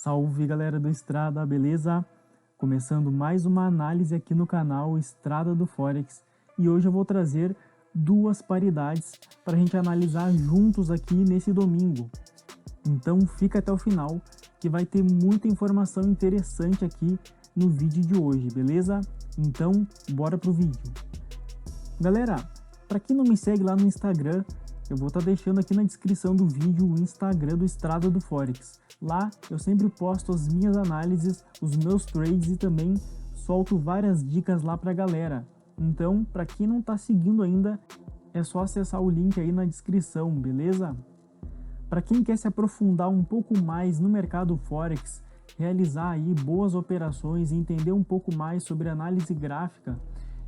Salve galera do Estrada, beleza? Começando mais uma análise aqui no canal Estrada do Forex e hoje eu vou trazer duas paridades para a gente analisar juntos aqui nesse domingo. Então fica até o final que vai ter muita informação interessante aqui no vídeo de hoje, beleza? Então bora pro vídeo. Galera, para quem não me segue lá no Instagram, eu vou estar deixando aqui na descrição do vídeo o Instagram do Estrada do Forex. Lá eu sempre posto as minhas análises, os meus trades e também solto várias dicas lá pra galera. Então, para quem não está seguindo ainda, é só acessar o link aí na descrição, beleza? Para quem quer se aprofundar um pouco mais no mercado Forex, realizar aí boas operações e entender um pouco mais sobre análise gráfica,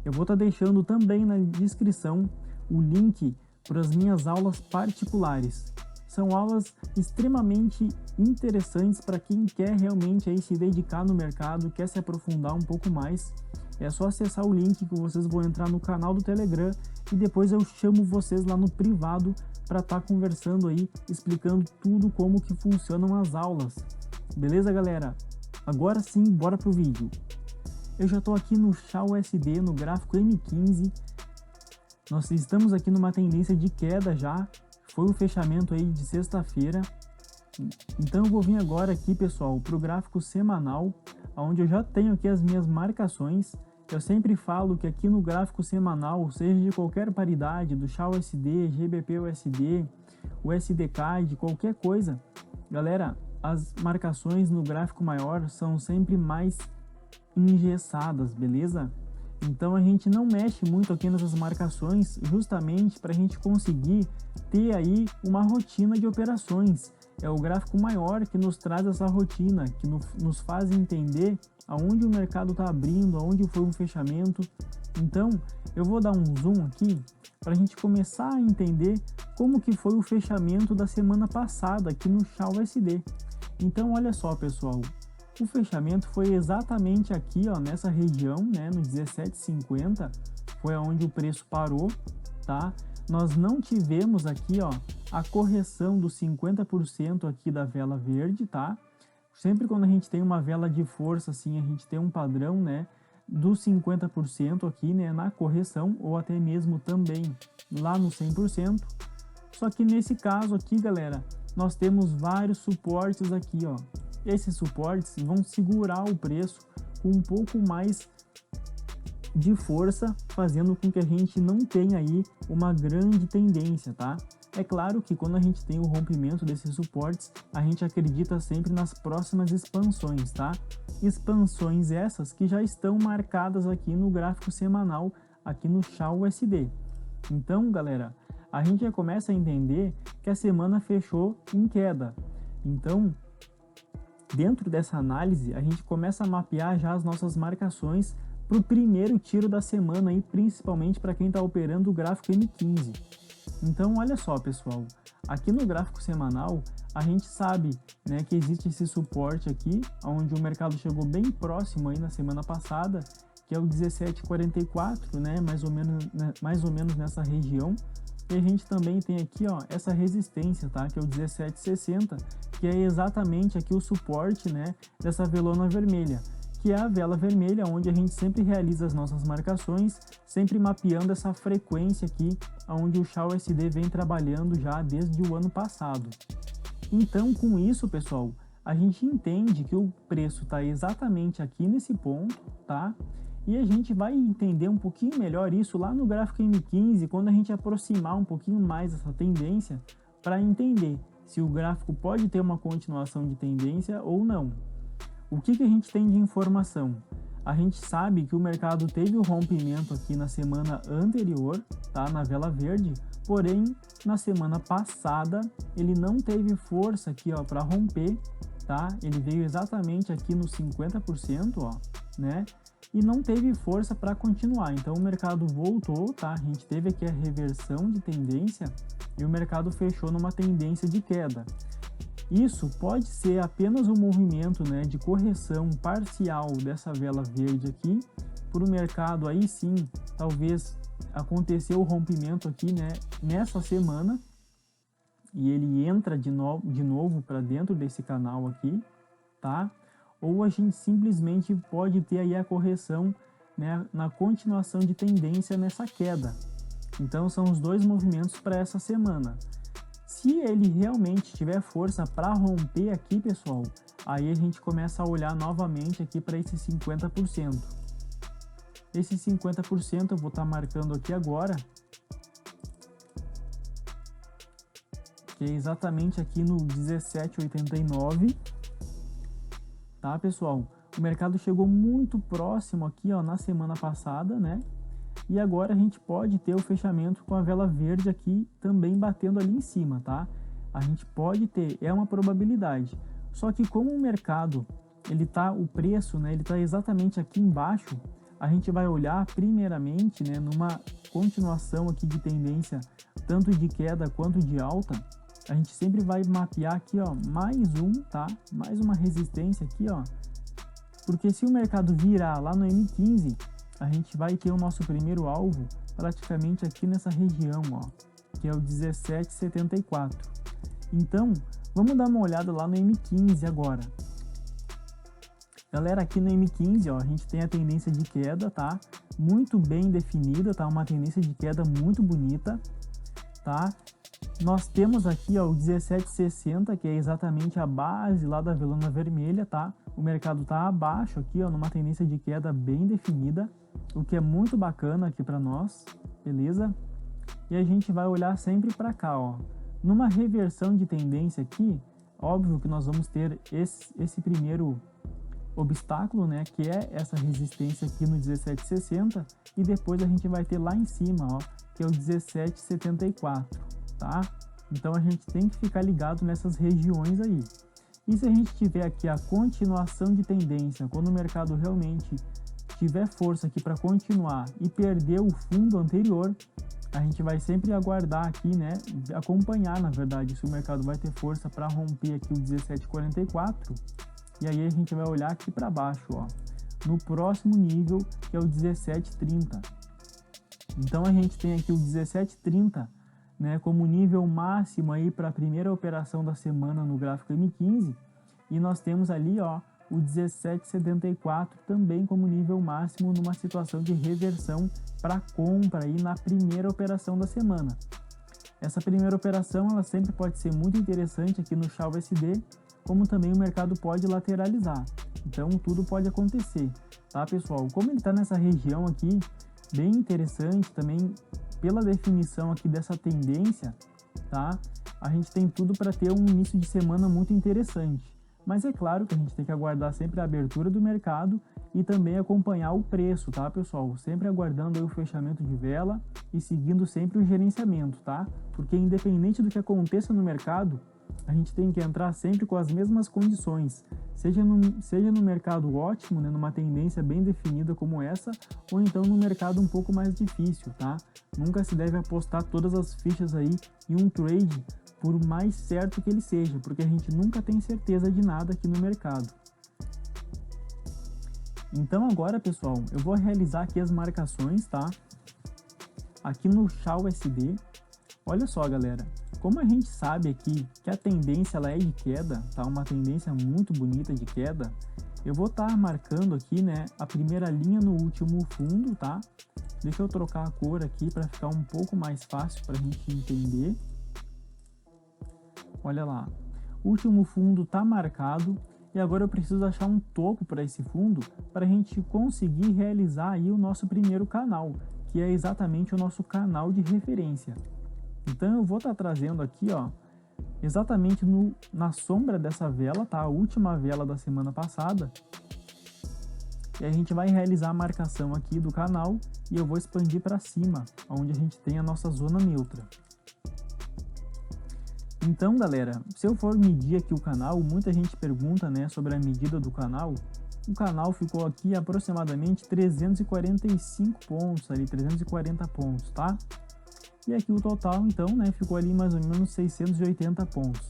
eu vou estar deixando também na descrição o link para as minhas aulas particulares. São aulas extremamente interessantes para quem quer realmente aí se dedicar no mercado, quer se aprofundar um pouco mais. É só acessar o link que vocês vão entrar no canal do Telegram e depois eu chamo vocês lá no privado para estar conversando aí, explicando tudo como que funcionam as aulas. Beleza, galera? Agora sim, bora pro vídeo. Eu já estou aqui no CHA-USD, no gráfico M15. Nós estamos aqui numa tendência de queda já. Foi o fechamento aí de sexta-feira. Então eu vou vir agora aqui, pessoal, para o gráfico semanal, onde eu já tenho aqui as minhas marcações. Eu sempre falo que aqui no gráfico semanal, seja de qualquer paridade, do CHA-USD, GBP-USD, USD-CAD, qualquer coisa, galera, as marcações no gráfico maior são sempre mais engessadas, beleza? Então a gente não mexe muito aqui nessas marcações justamente para a gente conseguir ter aí uma rotina de operações. É o gráfico maior que nos traz essa rotina, que nos faz entender aonde o mercado está abrindo, aonde foi um fechamento. Então eu vou dar um zoom aqui para a gente começar a entender como que foi o fechamento da semana passada aqui no CHA-USD. Então olha só, pessoal. O fechamento foi exatamente aqui, ó, nessa região, né, no 17,50, foi onde o preço parou, tá? Nós não tivemos aqui, ó, a correção dos 50% aqui da vela verde, tá? Sempre quando a gente tem uma vela de força assim, a gente tem um padrão, né, dos 50% aqui, né, na correção, ou até mesmo também lá no 100%. Só que nesse caso aqui, galera, nós temos vários suportes aqui, ó. Esses suportes vão segurar o preço com um pouco mais de força, fazendo com que a gente não tenha aí uma grande tendência, tá? É claro que quando a gente tem o rompimento desses suportes, a gente acredita sempre nas próximas expansões, tá? Expansões essas que já estão marcadas aqui no gráfico semanal, aqui no CHA-USD. Então, galera, a gente já começa a entender que a semana fechou em queda. Então, dentro dessa análise, a gente começa a mapear já as nossas marcações para o primeiro tiro da semana, aí, principalmente para quem está operando o gráfico M15. Então, olha só, pessoal, aqui no gráfico semanal, a gente sabe, né, que existe esse suporte aqui, onde o mercado chegou bem próximo aí na semana passada, que é o 17,44, né, mais ou menos nessa região. E a gente também tem aqui, ó, essa resistência, tá? Que é o 17,60, que é exatamente aqui o suporte, né, dessa velona vermelha, que é a vela vermelha onde a gente sempre realiza as nossas marcações, sempre mapeando essa frequência aqui, onde o CHA-USD vem trabalhando já desde o ano passado. Então, com isso, pessoal, a gente entende que o preço está exatamente aqui nesse ponto, tá? E a gente vai entender um pouquinho melhor isso lá no gráfico M15, quando a gente aproximar um pouquinho mais essa tendência, para entender se o gráfico pode ter uma continuação de tendência ou não. O que a gente tem de informação? A gente sabe que o mercado teve o rompimento aqui na semana anterior, tá, na vela verde, porém na semana passada ele não teve força aqui, ó, para romper, tá? Ele veio exatamente aqui no 50%, ó, né? E não teve força para continuar. Então o mercado voltou, tá? A gente teve aqui a reversão de tendência e o mercado fechou numa tendência de queda. Isso pode ser apenas um movimento, né, de correção parcial dessa vela verde aqui, para o mercado aí sim, talvez aconteceu o rompimento aqui, né, nessa semana, e ele entra de novo para dentro desse canal aqui, tá? Ou a gente simplesmente pode ter aí a correção, né, na continuação de tendência nessa queda. Então são os dois movimentos para essa semana. Se ele realmente tiver força para romper aqui, pessoal, aí a gente começa a olhar novamente aqui para esse 50%. Esse 50% eu vou estar marcando aqui agora, que é exatamente aqui no 17,89, tá, pessoal? O mercado chegou muito próximo aqui, ó, na semana passada, né? E agora a gente pode ter o fechamento com a vela verde aqui também batendo ali em cima, tá? A gente pode ter, é uma probabilidade. Só que como o mercado, o preço, né, ele tá exatamente aqui embaixo, a gente vai olhar primeiramente, né, numa continuação aqui de tendência, tanto de queda quanto de alta, a gente sempre vai mapear aqui, ó, tá? Mais uma resistência aqui, ó. Porque se o mercado virar lá no M15, a gente vai ter o nosso primeiro alvo praticamente aqui nessa região, ó, que é o 17,74. Então, vamos dar uma olhada lá no M15 agora. Galera, aqui no M15, ó, a gente tem a tendência de queda, tá? Muito bem definida, tá? Uma tendência de queda muito bonita, tá? Nós temos aqui, ó, o 17,60, que é exatamente a base lá da velona vermelha, tá? O mercado tá abaixo aqui, ó, numa tendência de queda bem definida, o que é muito bacana aqui para nós, beleza? E a gente vai olhar sempre para cá, ó. Numa reversão de tendência aqui, óbvio que nós vamos ter esse primeiro obstáculo, né, que é essa resistência aqui no 17,60, e depois a gente vai ter lá em cima, ó, que é o 17,74, tá? Então a gente tem que ficar ligado nessas regiões aí. E se a gente tiver aqui a continuação de tendência, quando o mercado realmente tiver força aqui para continuar e perder o fundo anterior, a gente vai sempre aguardar aqui, né, acompanhar, na verdade, se o mercado vai ter força para romper aqui o 17,44, e aí a gente vai olhar aqui para baixo, ó, no próximo nível, que é o 17,30. Então a gente tem aqui o 17,30, né, como nível máximo aí para a primeira operação da semana no gráfico M15, e nós temos ali, ó, o 17,74 também como nível máximo numa situação de reversão para compra aí na primeira operação da semana. Essa primeira operação ela sempre pode ser muito interessante aqui no XAU-USD, como também o mercado pode lateralizar. Então tudo pode acontecer, tá, pessoal? Como ele está nessa região aqui, bem interessante também pela definição aqui dessa tendência, tá? A gente tem tudo para ter um início de semana muito interessante. Mas é claro que a gente tem que aguardar sempre a abertura do mercado e também acompanhar o preço, tá, pessoal? Sempre aguardando aí o fechamento de vela e seguindo sempre o gerenciamento, tá? Porque independente do que aconteça no mercado, a gente tem que entrar sempre com as mesmas condições, seja no mercado ótimo, né, numa tendência bem definida como essa, ou então no mercado um pouco mais difícil, tá? Nunca se deve apostar todas as fichas aí em um trade, por mais certo que ele seja, porque a gente nunca tem certeza de nada aqui no mercado. Então agora, pessoal, eu vou realizar aqui as marcações, tá? Aqui no XAU-USD. Olha só, galera, como a gente sabe aqui que a tendência ela é de queda, tá? Uma tendência muito bonita de queda, eu vou estar marcando aqui, né, a primeira linha no último fundo, tá? Deixa eu trocar a cor aqui para ficar um pouco mais fácil para a gente entender. Olha lá, o último fundo está marcado e agora eu preciso achar um topo para esse fundo para a gente conseguir realizar aí o nosso primeiro canal, que é exatamente o nosso canal de referência. Então eu vou estar trazendo aqui, ó, exatamente na sombra dessa vela, tá? A última vela da semana passada. E a gente vai realizar a marcação aqui do canal e eu vou expandir para cima, onde a gente tem a nossa zona neutra. Então, galera, se eu for medir aqui o canal, muita gente pergunta, né, sobre a medida do canal. O canal ficou aqui aproximadamente 345 pontos, ali 340 pontos, tá? E aqui o total, então, né, ficou ali mais ou menos 680 pontos.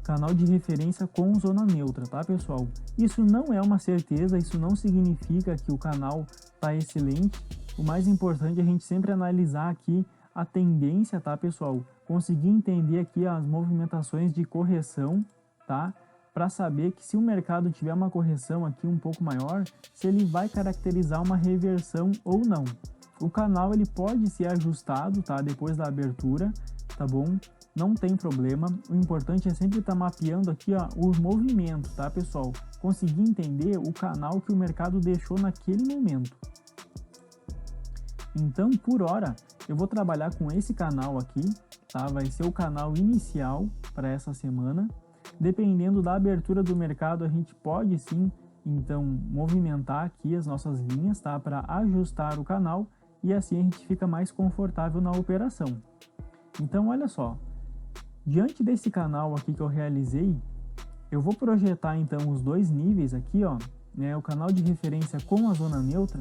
Canal de referência com zona neutra, tá, pessoal? Isso não é uma certeza, isso não significa que o canal tá excelente. O mais importante é a gente sempre analisar aqui a tendência, tá, pessoal? Conseguir entender aqui as movimentações de correção, tá? para saber que se o mercado tiver uma correção aqui um pouco maior, se ele vai caracterizar uma reversão ou não. O canal ele pode ser ajustado, tá? Depois da abertura, tá bom? Não tem problema. O importante é sempre estar mapeando aqui, ó, os movimentos, tá, pessoal? Conseguir entender o canal que o mercado deixou naquele momento. Então, por hora, eu vou trabalhar com esse canal aqui, tá? Vai ser o canal inicial para essa semana. Dependendo da abertura do mercado, a gente pode sim, então, movimentar aqui as nossas linhas, tá? Para ajustar o canal e assim a gente fica mais confortável na operação. Então, olha só. Diante desse canal aqui que eu realizei, eu vou projetar então os dois níveis aqui, ó, né? O canal de referência com a zona neutra.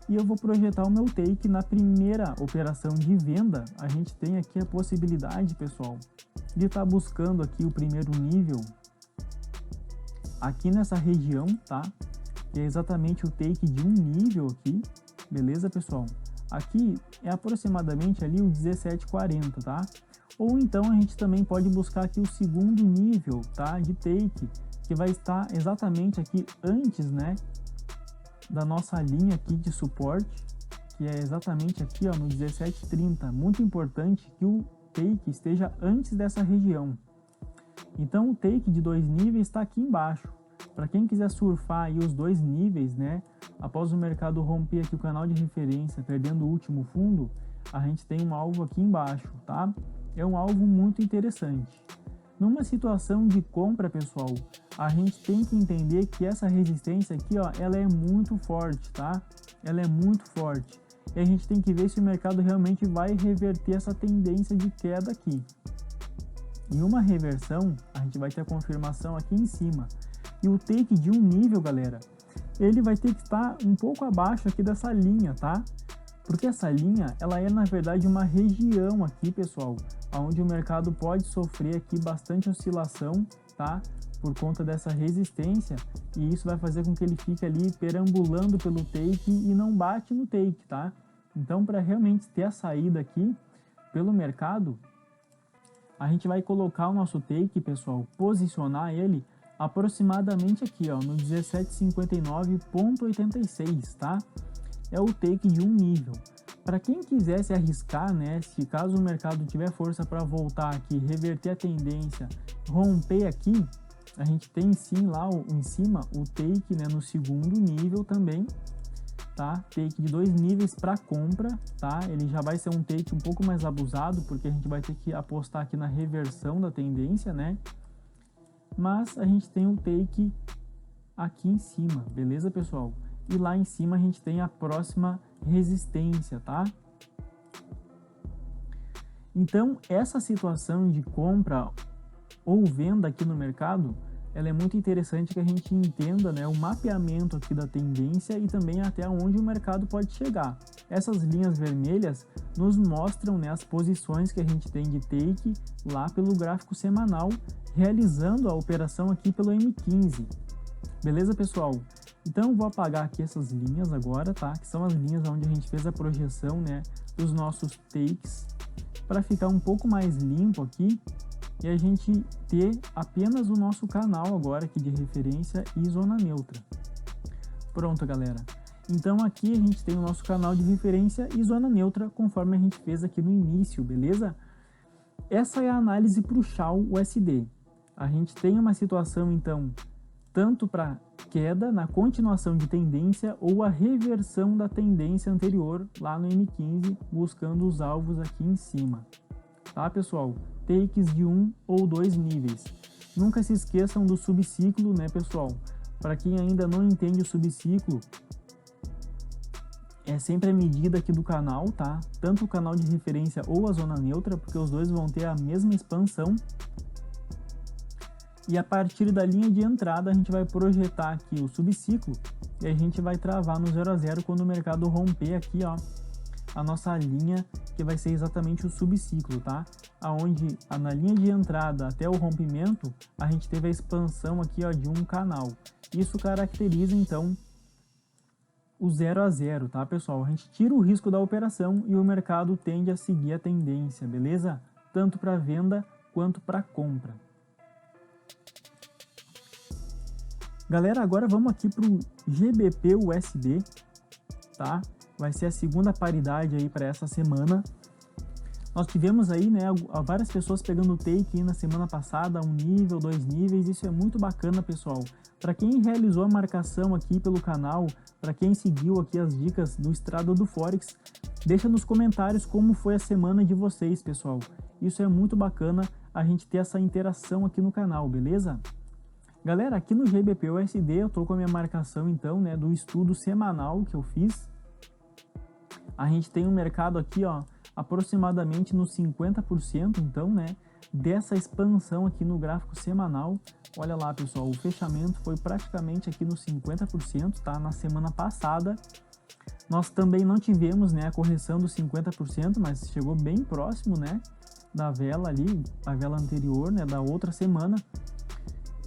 E eu vou projetar o meu take na primeira operação de venda. A gente tem aqui a possibilidade, pessoal, de estar buscando aqui o primeiro nível aqui nessa região, tá? Que é exatamente o take de um nível aqui, beleza, pessoal? Aqui é aproximadamente ali o 17,40, tá? Ou então a gente também pode buscar aqui o segundo nível, tá? De take, que vai estar exatamente aqui antes, né? Da nossa linha aqui de suporte, que é exatamente aqui, ó, no 17,30. Muito importante que o take esteja antes dessa região. Então o take de dois níveis está aqui embaixo. Para quem quiser surfar aí os dois níveis, né? Após o mercado romper aqui o canal de referência, perdendo o último fundo, a gente tem um alvo aqui embaixo, tá? É um alvo muito interessante. Numa situação de compra, pessoal, a gente tem que entender que essa resistência aqui, ó, ela é muito forte, tá? Ela é muito forte. E a gente tem que ver se o mercado realmente vai reverter essa tendência de queda aqui. Em uma reversão, a gente vai ter a confirmação aqui em cima. E o take de um nível, galera, ele vai ter que estar um pouco abaixo aqui dessa linha, tá? Porque essa linha, ela é na verdade uma região aqui, pessoal, onde o mercado pode sofrer aqui bastante oscilação, tá? Por conta dessa resistência, e isso vai fazer com que ele fique ali perambulando pelo take e não bate no take, tá? Então, para realmente ter a saída aqui pelo mercado, a gente vai colocar o nosso take, pessoal, posicionar ele aproximadamente aqui, ó, no 17,59,86, tá? É o take de um nível. Para quem quiser se arriscar, né, se caso o mercado tiver força para voltar aqui, reverter a tendência, romper aqui, a gente tem sim lá em cima o take, né, no segundo nível também, tá? Take de dois níveis para compra, tá? Ele já vai ser um take um pouco mais abusado, porque a gente vai ter que apostar aqui na reversão da tendência, né? Mas a gente tem o take aqui em cima, beleza, pessoal? E lá em cima a gente tem a próxima resistência, tá? Então, essa situação de compra ou venda aqui no mercado, ela é muito interessante que a gente entenda, né, o mapeamento aqui da tendência e também até onde o mercado pode chegar. Essas linhas vermelhas nos mostram, né, as posições que a gente tem de take lá pelo gráfico semanal, realizando a operação aqui pelo M15. Beleza, pessoal? Então, vou apagar aqui essas linhas agora, tá? Que são as linhas onde a gente fez a projeção, né, dos nossos takes, para ficar um pouco mais limpo aqui e a gente ter apenas o nosso canal agora aqui de referência e zona neutra. Pronto, galera. Então, aqui a gente tem o nosso canal de referência e zona neutra, conforme a gente fez aqui no início, beleza? Essa é a análise para o Shao USD. A gente tem uma situação, então, tanto para queda na continuação de tendência ou a reversão da tendência anterior lá no M15, buscando os alvos aqui em cima. Tá, pessoal? Takes de um ou dois níveis. Nunca se esqueçam do subciclo, né, pessoal? Para quem ainda não entende o subciclo, é sempre a medida aqui do canal, tá? Tanto o canal de referência ou a zona neutra, porque os dois vão ter a mesma expansão. E a partir da linha de entrada, a gente vai projetar aqui o subciclo e a gente vai travar no 0 a 0 quando o mercado romper aqui, ó, a nossa linha, que vai ser exatamente o subciclo, tá? Aonde na linha de entrada até o rompimento, a gente teve a expansão aqui, ó, de um canal. Isso caracteriza, então, o 0 a 0, tá, pessoal? A gente tira o risco da operação e o mercado tende a seguir a tendência, beleza? Tanto para venda quanto para compra. Galera, agora vamos aqui para o GBP/USD, tá? Vai ser a segunda paridade aí para essa semana. Nós tivemos aí, né, várias pessoas pegando take aí na semana passada, 1 nível, 2 níveis, isso é muito bacana, pessoal. Para quem realizou a marcação aqui pelo canal, para quem seguiu aqui as dicas do Estrada do Forex, deixa nos comentários como foi a semana de vocês, pessoal. Isso é muito bacana, a gente ter essa interação aqui no canal, beleza? Galera, aqui no GBP/USD eu tô com a minha marcação então, né, do estudo semanal que eu fiz. A gente tem um mercado aqui, ó, aproximadamente nos 50%, então, né, dessa expansão aqui no gráfico semanal. Olha lá, pessoal, o fechamento foi praticamente aqui nos 50%, tá? Na semana passada. Nós também não tivemos, né, a correção dos 50%, mas chegou bem próximo, né, da vela ali, a vela anterior, né, da outra semana.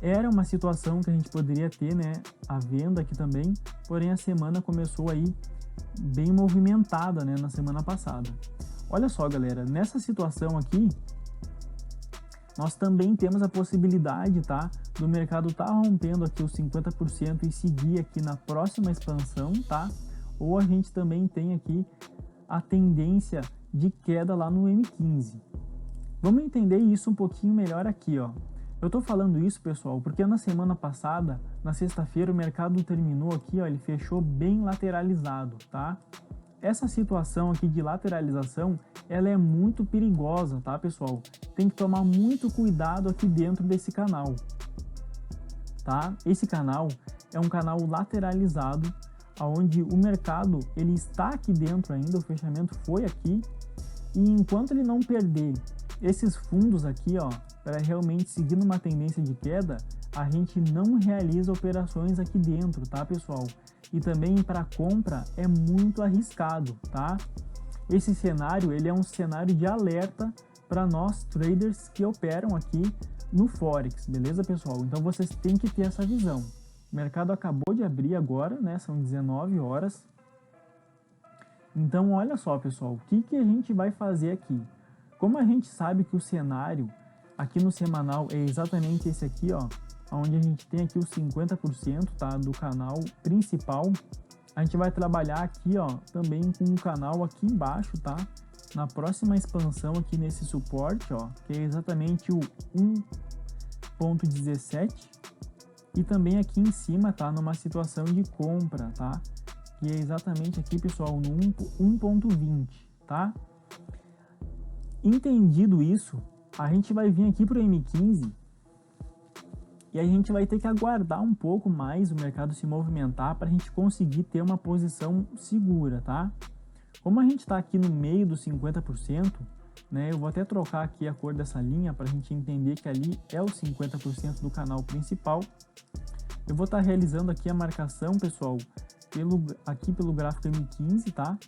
Era uma situação que a gente poderia ter, né, a venda aqui também, porém a semana começou aí bem movimentada, né, na semana passada. Olha só, galera, nessa situação aqui, nós também temos a possibilidade, tá, do mercado tá rompendo aqui os 50% e seguir aqui na próxima expansão, tá? Ou a gente também tem aqui a tendência de queda lá no M15. Vamos entender isso um pouquinho melhor aqui, ó. Eu tô falando isso, pessoal, porque na semana passada, na sexta-feira, o mercado terminou aqui, ó, ele fechou bem lateralizado, tá? Essa situação aqui de lateralização, ela é muito perigosa, tá, pessoal? Tem que tomar muito cuidado aqui dentro desse canal, tá? Esse canal é um canal lateralizado, onde o mercado, ele está aqui dentro ainda, o fechamento foi aqui, e enquanto ele não perder esses fundos aqui, ó, para realmente seguir numa tendência de queda, a gente não realiza operações aqui dentro, tá, pessoal? E também para compra é muito arriscado, tá? Esse cenário, ele é um cenário de alerta para nós traders que operam aqui no Forex, beleza, pessoal? Então vocês têm que ter essa visão. O mercado acabou de abrir agora, né? São 19 horas. Então olha só, pessoal, o que a gente vai fazer aqui? Como a gente sabe que o cenário aqui no semanal é exatamente esse aqui, ó, onde a gente tem aqui os 50%, tá, do canal principal, a gente vai trabalhar aqui, ó, também com um canal aqui embaixo, tá, na próxima expansão aqui nesse suporte, ó, que é exatamente o 1.17, e também aqui em cima, tá, numa situação de compra, tá, que é exatamente aqui, pessoal, no 1.20, tá. Entendido isso, a gente vai vir aqui para o M15 e a gente vai ter que aguardar um pouco mais o mercado se movimentar para a gente conseguir ter uma posição segura, tá? Como a gente está aqui no meio dos 50%, né, eu vou até trocar aqui a cor dessa linha para a gente entender que ali é os 50% do canal principal. Eu vou estar realizando aqui a marcação, pessoal, aqui pelo gráfico M15, tá?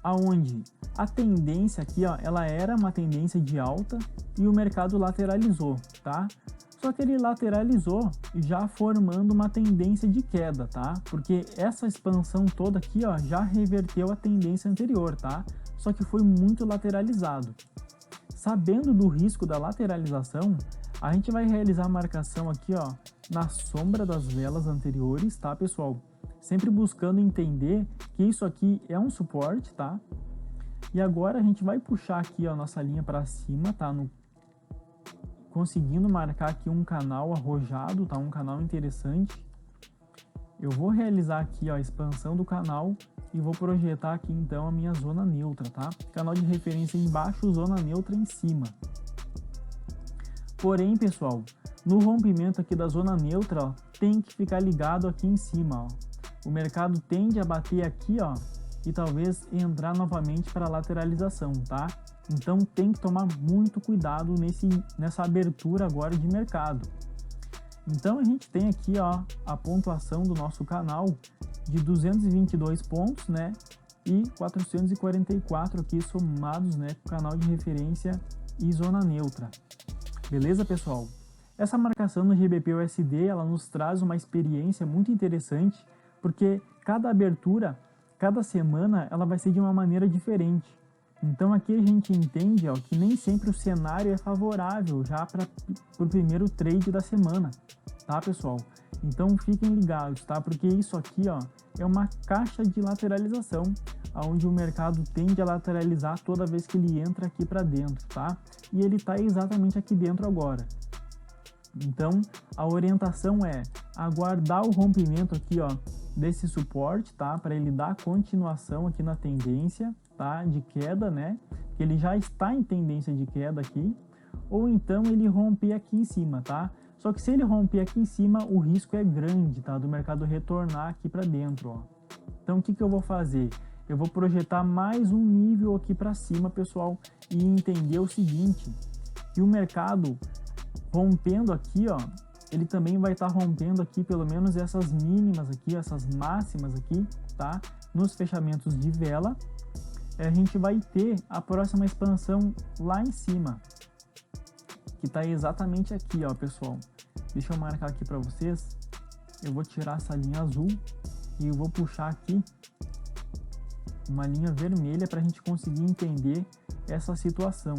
Aonde a tendência aqui, ó, ela era uma tendência de alta e o mercado lateralizou, tá? Só que ele lateralizou já formando uma tendência de queda, tá? Porque essa expansão toda aqui, ó, já reverteu a tendência anterior, tá? Só que foi muito lateralizado. Sabendo do risco da lateralização, a gente vai realizar a marcação aqui, ó, na sombra das velas anteriores, tá, pessoal? Sempre buscando entender que isso aqui é um suporte, tá? E agora a gente vai puxar aqui a nossa linha para cima, tá? Conseguindo marcar aqui um canal arrojado, tá? Um canal interessante. Eu vou realizar aqui, ó, a expansão do canal e vou projetar aqui então a minha zona neutra, tá? Canal de referência embaixo, zona neutra em cima. Porém, pessoal, no rompimento aqui da zona neutra, ó, tem que ficar ligado aqui em cima, ó. O mercado tende a bater aqui, ó, e talvez entrar novamente para lateralização, tá? Então tem que tomar muito cuidado nessa abertura agora de mercado. Então a gente tem aqui, ó, a pontuação do nosso canal de 222 pontos, né? E 444 aqui somados, né, com o canal de referência e zona neutra. Beleza, pessoal? Essa marcação no GBP/USD, ela nos traz uma experiência muito interessante, porque cada abertura, cada semana, ela vai ser de uma maneira diferente. Então aqui a gente entende, ó, que nem sempre o cenário é favorável já para o primeiro trade da semana, tá, pessoal? Então fiquem ligados, tá? Porque isso aqui, ó, é uma caixa de lateralização, onde o mercado tende a lateralizar toda vez que ele entra aqui para dentro, tá? E ele está exatamente aqui dentro agora. Então a orientação é aguardar o rompimento aqui, ó, desse suporte, tá? Para ele dar continuação aqui na tendência, tá? De queda, né? Que ele já está em tendência de queda aqui, ou então ele romper aqui em cima, tá? Só que se ele romper aqui em cima, o risco é grande, tá? Do mercado retornar aqui para dentro, ó. Então o que eu vou fazer? Eu vou projetar mais um nível aqui para cima, pessoal, e entender o seguinte, que o mercado rompendo aqui, ó, ele também vai estar rompendo aqui pelo menos essas mínimas aqui, essas máximas aqui, tá? Nos fechamentos de vela, a gente vai ter a próxima expansão lá em cima, que está exatamente aqui, ó, pessoal. Deixa eu marcar aqui para vocês. Eu vou tirar essa linha azul e eu vou puxar aqui uma linha vermelha para a gente conseguir entender essa situação.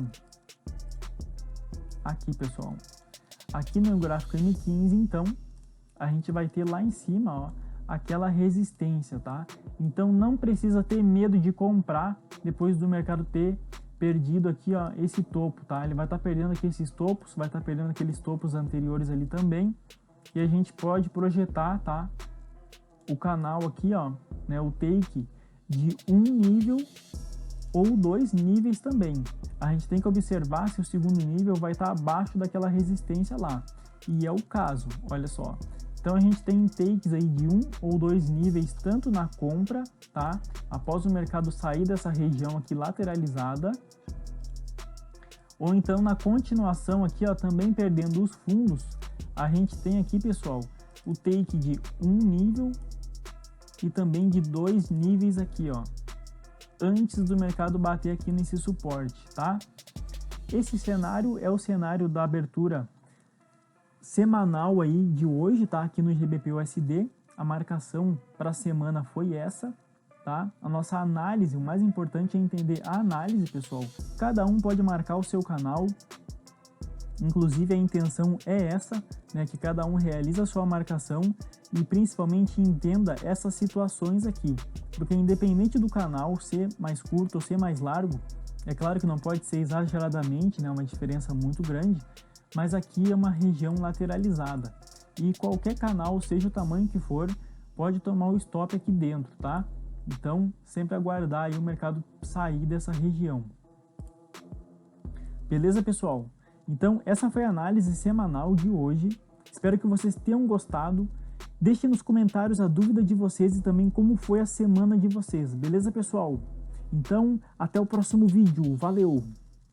Aqui, pessoal. Aqui no gráfico M15, então, a gente vai ter lá em cima, ó, aquela resistência, tá? Então não precisa ter medo de comprar depois do mercado ter perdido aqui, ó, esse topo, tá? Ele vai estar perdendo aqui esses topos, vai estar perdendo aqueles topos anteriores ali também. E a gente pode projetar, tá? O canal aqui, ó, né, o take de um nível ou 2 níveis também. A gente tem que observar se o segundo nível vai estar abaixo daquela resistência lá. E é o caso, olha só. Então a gente tem takes aí de 1 ou 2 níveis, tanto na compra, tá? Após o mercado sair dessa região aqui lateralizada, ou então na continuação aqui, ó, também perdendo os fundos, a gente tem aqui, pessoal, o take de 1 nível e também de 2 níveis aqui, ó, antes do mercado bater aqui nesse suporte, tá? Esse cenário é o cenário da abertura semanal aí de hoje, tá? Aqui no GBP/USD, a marcação para a semana foi essa, tá? A nossa análise, o mais importante é entender a análise, pessoal. Cada um pode marcar o seu canal, inclusive a intenção é essa, né? Que cada um realiza a sua marcação e principalmente entenda essas situações aqui, porque independente do canal ser mais curto ou ser mais largo, é claro que não pode ser exageradamente, né? Uma diferença muito grande, mas aqui é uma região lateralizada e qualquer canal, seja o tamanho que for, pode tomar o stop aqui dentro, tá? Então, sempre aguardar aí o mercado sair dessa região. Beleza, pessoal? Então, essa foi a análise semanal de hoje. Espero que vocês tenham gostado. Deixem nos comentários a dúvida de vocês e também como foi a semana de vocês. Beleza, pessoal? Então, até o próximo vídeo. Valeu!